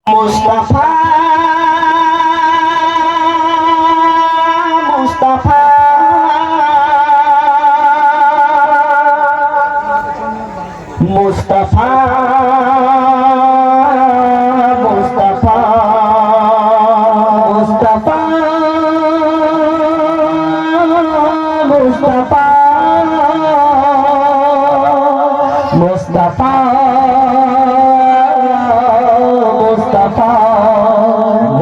মুস্তাফা মুস্তাফা মুস্তাফা মুস্তাফা মুস্তাফা মুস্তাফা মুস্তাফা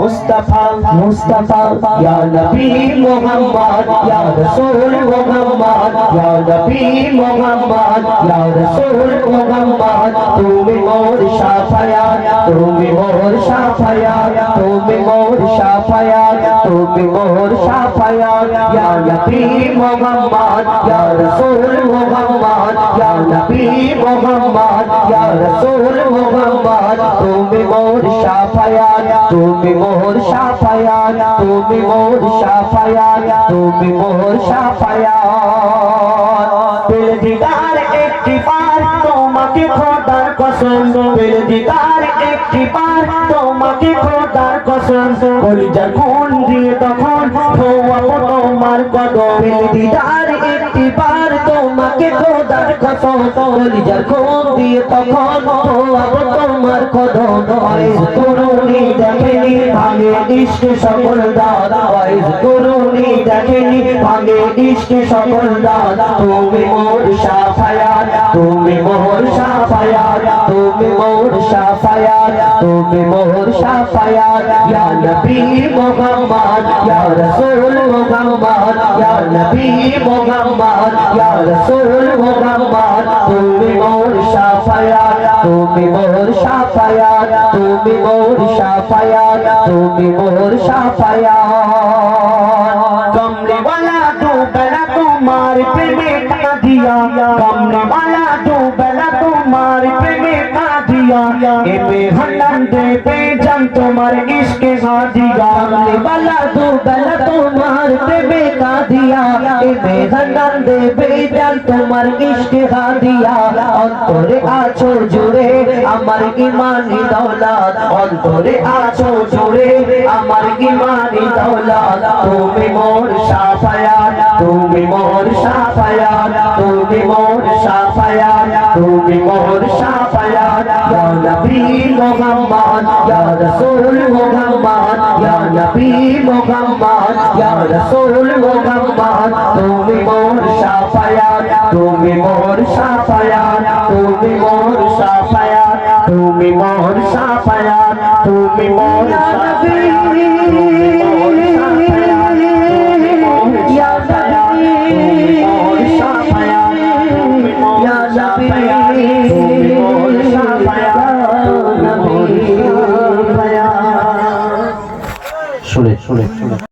मुस्तफा मुस्तफा या नबी मोहम्मद या रसूल मोहम्मद या नबी मोहम्मद या रसूल मोहम्मद তুমি মোর শাফায়াত তুমি মোর শাফায়াত তুমি মোর শাফায়াত তুমি মোর শাফায়াত या नबी मोहम्मद या रसूल मोहम्मद या नबी मोहम्मद या रसूल मोहम्मद তুমি মোর শাফায়াত তুমি মোর শাফায়াত তুমি মোর শাফায়াত তুমি মোর শাফায়াত দিল দিদার একটি বার তোমাকে খোদার কসম দিল দিদার একটি বার তোমাকে খোদার কসম কলিজা খুন দিয়ে তখন ধোয়াবো তোমার কদম দিল দিদার একটি বার তোমাকে খোদার কসম কলিজা খুন দিয়ে তখন ধোয়াবো তোমার কদম করুনি দেখেনি ভাঙে ইশক সকল দাদ করুনি দেখেনি ভাঙে ইশক সকল দাদ তুমি মোর শাফায়াত তুমি মোর শাফায়াত তুমি মোর শাফায়াত তুমি মোর শাফায়াত ইয়া নবী মুহাম্মদ ইয়া রাসূল মুহাম্মদ ইয়া নবী মুহাম্মদ ইয়া রাসূল মুহাম্মদ তুমি মোর শাফায়াত তুমি মোর শাফায়াত তুমি মোর শাফায়াত তুমি মোর শাফায়াত কমলে वाला दो बेला तुम्हारे प्रेमे का दिया कमले वाला दो बेला तुम्हारे प्रेमे का दिया ए बेहनम दे बेजान तुम्हारे इश्क का दिया कमले वाला दो बेला तुम्हारे प्रेमे का दिया ए बेहनम दे बेजान तुम्हारे इश्क का दिया অন্তরে আছো জুড়ে আমার ঈমানি দৌলত অন্তরে আছো জুড়ে আমার ঈমানি দৌলত তুমি মোর শাফায়াত তুমি মোর শাফায়াত তুমি মোর শাফায়াত তুমি মোর শাফায়াত ইয়া নবী মুহাম্মদ ইয়া রাসূল মুহাম্মদ ইয়া নবী মুহাম্মদ ইয়া রাসূল মুহাম্মদ তুমি মোর শাফায়াত তুমি মোর শাফায়াত তুমি মোর শাফায়াত তুমি মোর শাফায়াত তুমি মোর শাফায়াত শুনে শুনে শুনে